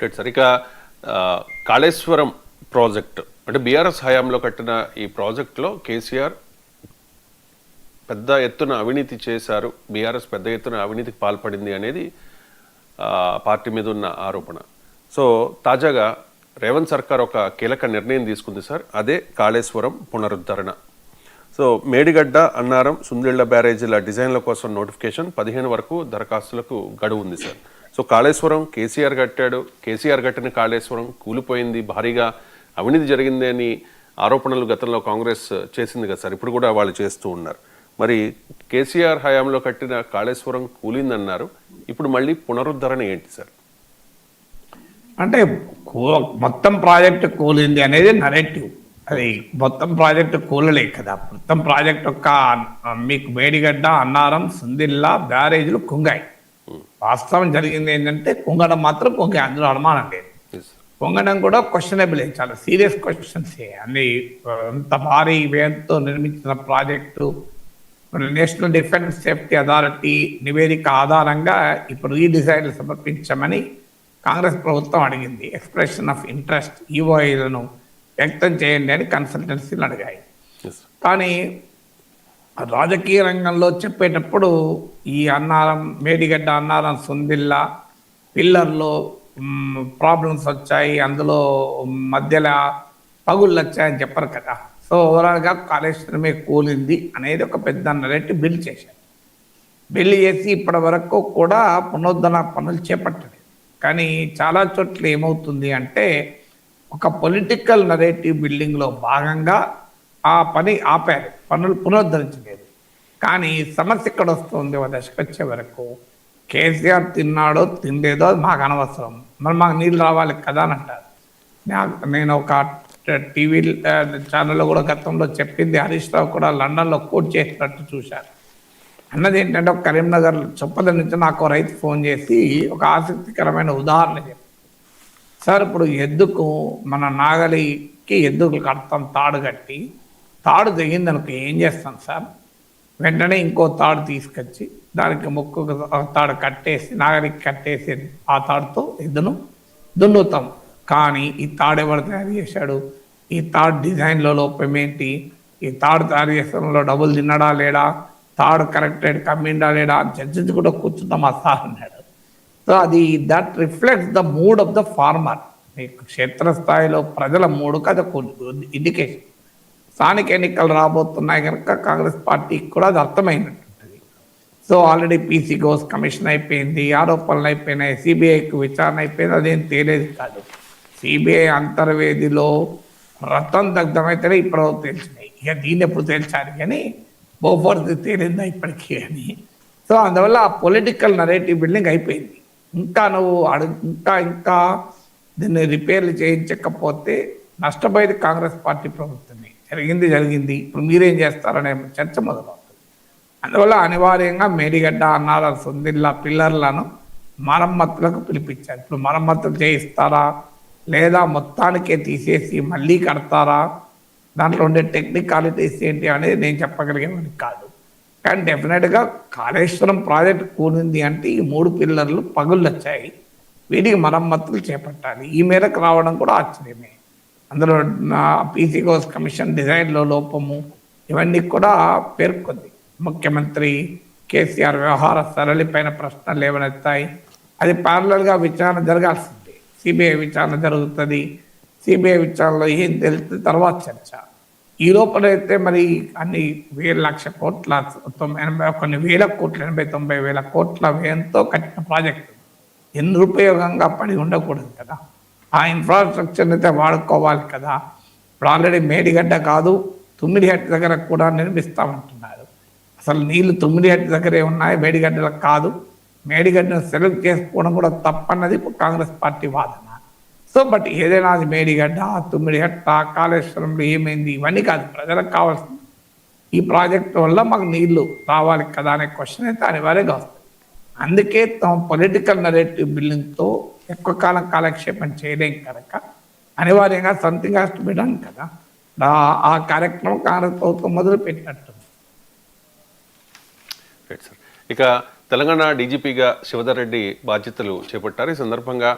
Right sir. ఇక Kaleshwaram project అంటే BRS హయాంలో కట్టిన ఈ ప్రాజెక్టులో కేసీఆర్ పెద్ద ఎత్తున అవినీతి చేశారు, బీఆర్ఎస్ పెద్ద ఎత్తున అవినీతికి పాల్పడింది అనేది పార్టీ మీద ఉన్న ఆరోపణ. సో తాజాగా రేవంత్ సర్కార్ ఒక కీలక నిర్ణయం తీసుకుంది సార్, అదే కాళేశ్వరం పునరుద్ధరణ. సో మేడిగడ్డ, అన్నారం, సుందిళ్ల బ్యారేజీల డిజైన్ల కోసం నోటిఫికేషన్ 15 వరకు దరఖాస్తులకు గడువు ఉంది సార్. సో కాళేశ్వరం కేసీఆర్ కట్టాడు, కేసీఆర్ కట్టిన కాళేశ్వరం కూలిపోయింది, భారీగా అవినీతి జరిగింది అని ఆరోపణలు గతంలో కాంగ్రెస్ చేసింది కదా సార్, ఇప్పుడు కూడా వాళ్ళు చేస్తూ ఉన్నారు. మరి కేసీఆర్ హయాంలో కట్టిన కాళేశ్వరం కూలిందన్నారు, ఇప్పుడు మళ్ళీ పునరుద్ధరణ ఏంటి సార్? అంటే మొత్తం ప్రాజెక్టు కూలింది అనేది నరేటివ్. అది మొత్తం ప్రాజెక్టు కూలలే కదా, మొత్తం ప్రాజెక్ట్ యొక్క మీకు మేడిగడ్డ, అన్నారం, సుందిల్లా బ్యారేజీలు కుంగాయి. వాస్తవం జరిగింది ఏంటంటే కుంగడం మాత్రం కుంగాయి, అందులో అనుమానం లేదు. పొంగడం కూడా క్వశ్చనబుల్, చాలా సీరియస్ క్వశ్చన్సే. అన్ని అంత భారీ వ్యయంతో నిర్మించిన project national defence safety authority నివేదిక ఆధారంగా ఇప్పుడు ఈ డిజైన్లు సమర్పించమని కాంగ్రెస్ ప్రభుత్వం అడిగింది. ఎక్స్ప్రెషన్ ఆఫ్ ఇంట్రెస్ట్ ఈఓఐలను వ్యక్తం చేయండి అని కన్సల్టెన్సీలు అడిగాయి. కానీ రాజకీయ రంగంలో చెప్పేటప్పుడు ఈ అన్నారం, మేడిగడ్డ, అన్నారం, సుందిల్లా పిల్లర్లో ప్రాబ్లమ్స్ వచ్చాయి, అందులో మధ్యలో పగుళ్ళు వచ్చాయని చెప్పరు కదా. సో ఓవరాల్గా కాళేశ్వరమే కూలింది అనేది ఒక పెద్ద నరేటివ్ బిల్డ్ చేశారు. బిల్డ్ చేసి ఇప్పటి వరకు కూడా పునరుద్ధరణ పనులు చేపట్టలేదు. కానీ చాలా చోట్ల ఏమవుతుంది అంటే ఒక పొలిటికల్ నరేటివ్ బిల్డింగ్లో భాగంగా ఆ పని ఆపారు, పనులు పునరుద్ధరించలేదు. కానీ సమస్య ఇక్కడ వస్తుంది, ఒక దశకు వచ్చే వరకు కేసీఆర్ తిన్నాడో తినలేదో అది మాకు అనవసరం, మరి మాకు నీళ్ళు రావాలి కదా అని అంటారు. నేను ఒక టీవీ ఛానల్లో కూడా గతంలో చెప్పింది, హరీష్ రావు కూడా లండన్లో కోట్ చేసినట్టు చూశారు. అన్నది ఏంటంటే ఒక కరీంనగర్ చొప్పద నుంచి నాకు రైతు ఫోన్ చేసి ఒక ఆసక్తికరమైన ఉదాహరణ చెప్పారు. సార్, ఇప్పుడు ఎద్దుకు మన నాగలికి ఎద్దుకు కడతాం, తాడు కట్టి, తాడు తెగింది అనుకో ఏం చేస్తాం సార్? వెంటనే ఇంకో తాడు తీసుకొచ్చి దానికి ముక్కు తాడు కట్టేసి నాగలికి కట్టేసి ఆ తాడుతో ఎద్దును దున్నుతాం. కానీ ఈ తాడు ఎవరు తయారు చేశాడు? ఈ తాడు డిజైన్లో లోపం ఏంటి? ఈ తాడు తయారు చేసడంలో డబ్బులు తిన్నడా లేడా, తాడు కరెక్టెడ్ కమ్మిండా లేడా అని చర్చించుకుంటూ కూర్చుంటాం ఆ సార్ అన్నాడు. సో అది that reflects the mood of the farmer. మీకు క్షేత్రస్థాయిలో ప్రజల మూడుకు అది ఇండికేషన్. స్థానిక ఎన్నికలు రాబోతున్నాయి కనుక కాంగ్రెస్ పార్టీకి కూడా అది అర్థమైనట్టుంటుంది. So already PC Ghose commission అయిపోయింది, ఆరోపణలు అయిపోయినాయి, సిబిఐకి విచారణ అయిపోయింది, అదేం తేలేది కాదు. సిబిఐ అంతర్వేదిలో రతం దగ్ధమైతేనే ఇప్పుడు తేల్చినాయి, ఇక దీన్ని ఎప్పుడు తేల్చాలి కానీ బోఫోర్స్ తేలిందా ఇప్పటికీ అని. సో అందువల్ల ఆ పొలిటికల్ నరేటివ్ బిల్డింగ్ అయిపోయింది. ఇంకా నువ్వు ఇంకా దీన్ని రిపేర్లు చేయించకపోతే నష్టపోయేది కాంగ్రెస్ పార్టీ ప్రభుత్వమే. జరిగింది, ఇప్పుడు మీరేం చేస్తారనే చర్చ మొదలవుతుంది. అందువల్ల అనివార్యంగా మేడిగడ్డ, అన్నారం, సుందిల్లా పిల్లర్లను మరమ్మతులకు పిలిపించారు. ఇప్పుడు మరమ్మతులు చేయిస్తారా లేదా మొత్తానికే తీసేసి మళ్ళీ కడతారా, దాంట్లో ఉండే టెక్నికాలిటీస్ ఏంటి అనేది నేను చెప్పగలిగేవాడిని కాదు. కానీ డెఫినెట్గా కాళేశ్వరం ప్రాజెక్ట్ కూలింది అంటే ఈ 3 పిల్లర్లు పగుళ్ళు వచ్చాయి, వీటికి మరమ్మతులు చేపట్టాలి. ఈ మేరకు రావడం కూడా ఆశ్చర్యమే. అందులో పీసీ గోస్ కమిషన్ డిజైన్లో లోపము ఇవన్నీ కూడా పేర్కొంది. ముఖ్యమంత్రి కేసీఆర్ వ్యవహార సరళిపైన ప్రశ్నలు లేవనెత్తాయి. అది ప్యారలల్గా విచారణ జరగాల్సింది. సిబిఐ విచారణ జరుగుతుంది. సిబిఐ విచారణలో ఏం తెలుస్తుంది తర్వాత చర్చ. ఈ లోపలైతే మరి అన్ని 1,00,000 కోట్ల 80,000 కోట్ల వ్యయంతో కట్టిన ప్రాజెక్టు నిరుపయోగంగా పడి ఉండకూడదు కదా. ఆ ఇన్ఫ్రాస్ట్రక్చర్ని అయితే వాడుకోవాలి కదా. ఇప్పుడు ఆల్రెడీ మేడిగడ్డ కాదు, తుమ్మిడిహట్టి దగ్గర కూడా నిర్మిస్తామంటున్నారు. అసలు నీళ్లు తుమ్మిడిహట్టి దగ్గరే ఉన్నాయి, మేడిగడ్డలకు కాదు. మేడిగడ్డను సెలెక్ట్ చేసుకోవడం కూడా తప్పన్నది ఇప్పుడు కాంగ్రెస్ పార్టీ వాదన. సో బట్ ఏదైనా అది మేడిగడ్డ, తుమ్మిడిహట్ట, కాళేశ్వరంలో ఏమైంది ఇవన్నీ కాదు, ప్రజలకు కావాల్సింది ఈ ప్రాజెక్టు వల్ల మాకు నీళ్లు రావాలి కదా అనే క్వశ్చన్ అయితే అనివార్యంగా వస్తుంది. అందుకే తమ పొలిటికల్ నరేటివ్ బిల్డింగ్తో ఎక్కువ కాలం కాలక్షేపం చేయలేం కనుక అనివార్యంగా something has to be done కదా. ఆ కార్యక్రమం కాంగ్రెస్ ప్రభుత్వం మొదలు పెట్టినట్టు. ఇక తెలంగాణ డీజీపీగా శివధర్ రెడ్డి బాధ్యతలు చేపట్టారు. ఈ సందర్భంగా